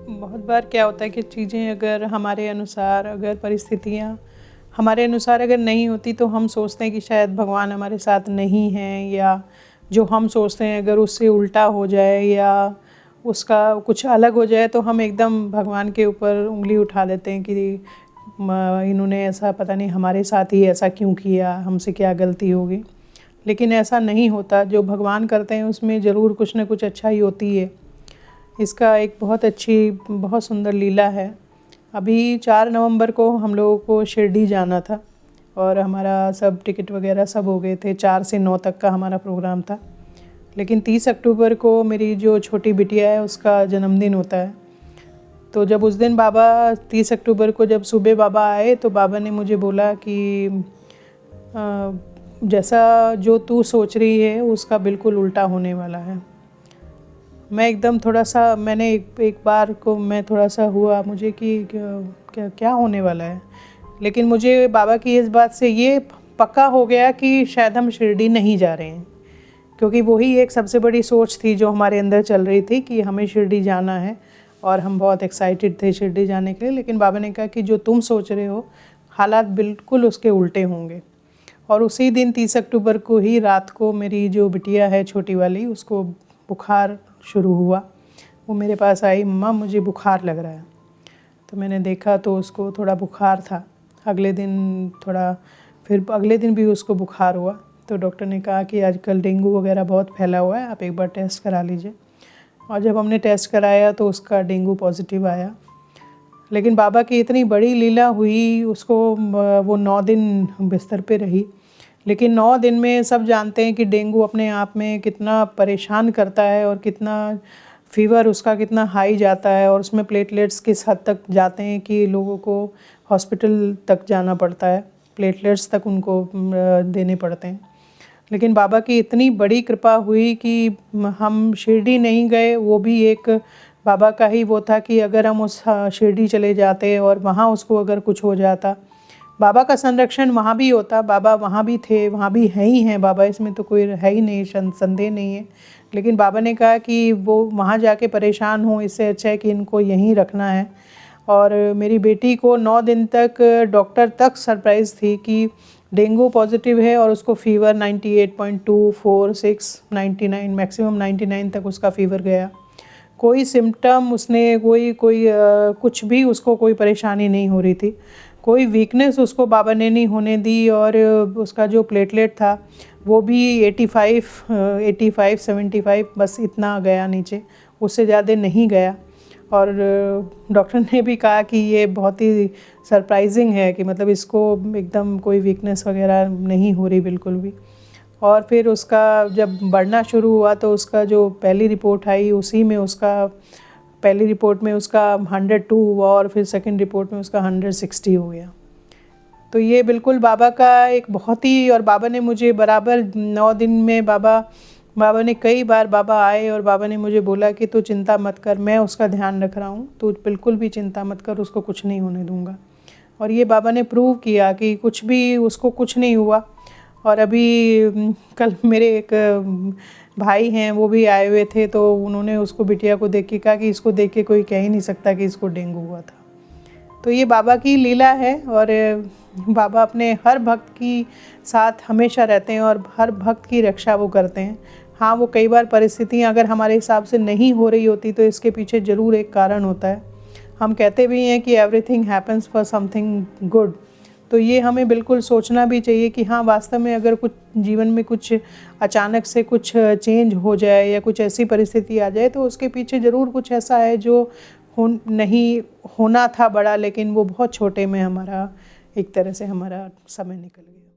बहुत बार क्या होता है कि चीज़ें अगर हमारे अनुसार, अगर परिस्थितियाँ हमारे अनुसार अगर नहीं होती तो हम सोचते हैं कि शायद भगवान हमारे साथ नहीं हैं, या जो हम सोचते हैं अगर उससे उल्टा हो जाए या उसका कुछ अलग हो जाए तो हम एकदम भगवान के ऊपर उंगली उठा देते हैं कि इन्होंने ऐसा, पता नहीं हमारे साथ ही ऐसा क्यों किया, हमसे क्या गलती होगी। लेकिन ऐसा नहीं होता, जो भगवान करते हैं उसमें ज़रूर कुछ ना कुछ अच्छा ही होती है। इसका एक बहुत सुंदर लीला है। अभी 4 नवंबर को हम लोगों को शिरडी जाना था और हमारा सब टिकट वगैरह सब हो गए थे। 4 से 9 तक का हमारा प्रोग्राम था। लेकिन 30 अक्टूबर को मेरी जो छोटी बिटिया है उसका जन्मदिन होता है। तो जब उस दिन बाबा 30 अक्टूबर को जब सुबह बाबा आए तो बाबा ने मुझे बोला कि जैसा जो तू सोच रही है उसका बिल्कुल उल्टा होने वाला है। मैं एकदम थोड़ा-सा, मैंने एक बार को मैं थोड़ा-सा हुआ मुझे कि क्या क्या होने वाला है। लेकिन मुझे बाबा की इस बात से ये पक्का हो गया कि शायद हम शिरडी नहीं जा रहे हैं, क्योंकि वही एक सबसे बड़ी सोच थी जो हमारे अंदर चल रही थी कि हमें शिरडी जाना है और हम बहुत एक्साइटेड थे शिरडी जाने के लिए। लेकिन बाबा ने कहा कि जो तुम सोच रहे हो हालात बिल्कुल उसके उल्टे होंगे। और उसी दिन 30 अक्टूबर को ही रात को मेरी जो बिटिया है छोटी वाली, उसको बुखार शुरू हुआ। वो मेरे पास आई, मम्मा मुझे बुखार लग रहा है। तो मैंने देखा तो उसको थोड़ा बुखार था। अगले दिन भी उसको बुखार हुआ। तो डॉक्टर ने कहा कि आजकल डेंगू वगैरह बहुत फैला हुआ है, आप एक बार टेस्ट करा लीजिए। और जब हमने टेस्ट कराया तो उसका डेंगू पॉजिटिव आया। लेकिन बाबा की इतनी बड़ी लीला हुई, उसको वो 9 दिन बिस्तर पे रही। लेकिन 9 दिन में सब जानते हैं कि डेंगू अपने आप में कितना परेशान करता है और कितना फ़ीवर उसका कितना हाई जाता है, और उसमें प्लेटलेट्स किस हद तक जाते हैं कि लोगों को हॉस्पिटल तक जाना पड़ता है, प्लेटलेट्स तक उनको देने पड़ते हैं। लेकिन बाबा की इतनी बड़ी कृपा हुई कि हम शिरडी नहीं गए। वो भी एक बाबा का ही वो था कि अगर हम उस शिरडी चले जाते और वहाँ उसको अगर कुछ हो जाता, बाबा का संरक्षण वहाँ भी होता। बाबा वहाँ भी थे, वहाँ भी हैं ही हैं बाबा, इसमें तो कोई है ही नहीं, संदेह नहीं है। लेकिन बाबा ने कहा कि वो वहाँ जाके परेशान हो, इससे अच्छा है कि इनको यहीं रखना है। और मेरी बेटी को 9 दिन तक डॉक्टर तक सरप्राइज़ थी कि डेंगू पॉजिटिव है और उसको फ़ीवर 98.2, 4, 6, 99, मैक्सिमम 99 तक उसका फ़ीवर गया। कोई सिम्टम उसने कुछ भी उसको कोई परेशानी नहीं हो रही थी, कोई वीकनेस उसको बाबा ने नहीं होने दी। और उसका जो प्लेटलेट था वो भी 85, 75 बस इतना गया नीचे, उससे ज़्यादा नहीं गया। और डॉक्टर ने भी कहा कि ये बहुत ही सरप्राइजिंग है कि मतलब इसको एकदम कोई वीकनेस वगैरह नहीं हो रही बिल्कुल भी। और फिर उसका जब बढ़ना शुरू हुआ तो उसका जो पहली रिपोर्ट आई उसी में पहली रिपोर्ट में उसका 102 हुआ और फिर सेकंड रिपोर्ट में उसका 160 हो गया। तो ये बिल्कुल बाबा का एक बहुत ही, और बाबा ने मुझे बराबर 9 दिन में बाबा ने कई बार बाबा आए और बाबा ने मुझे बोला कि तू चिंता मत कर, मैं उसका ध्यान रख रहा हूँ, तू बिल्कुल भी चिंता मत कर, उसको कुछ नहीं होने दूँगा। और ये बाबा ने प्रूव किया कि उसको कुछ नहीं हुआ। और अभी कल मेरे एक भाई हैं, वो भी आए हुए थे, तो उन्होंने उसको बिटिया को देख के कहा कि इसको देख के कोई कह ही नहीं सकता कि इसको डेंगू हुआ था। तो ये बाबा की लीला है। और बाबा अपने हर भक्त की साथ हमेशा रहते हैं और हर भक्त की रक्षा वो करते हैं। हाँ, वो कई बार परिस्थितियाँ अगर हमारे हिसाब से नहीं हो रही होती तो इसके पीछे ज़रूर एक कारण होता है। हम कहते भी हैं कि everything happens for something good. तो ये हमें बिल्कुल सोचना भी चाहिए कि हाँ, वास्तव में अगर कुछ जीवन में कुछ अचानक से कुछ चेंज हो जाए या कुछ ऐसी परिस्थिति आ जाए तो उसके पीछे ज़रूर कुछ ऐसा है जो नहीं होना था बड़ा, लेकिन वो बहुत छोटे में हमारा एक तरह से हमारा समय निकल गया।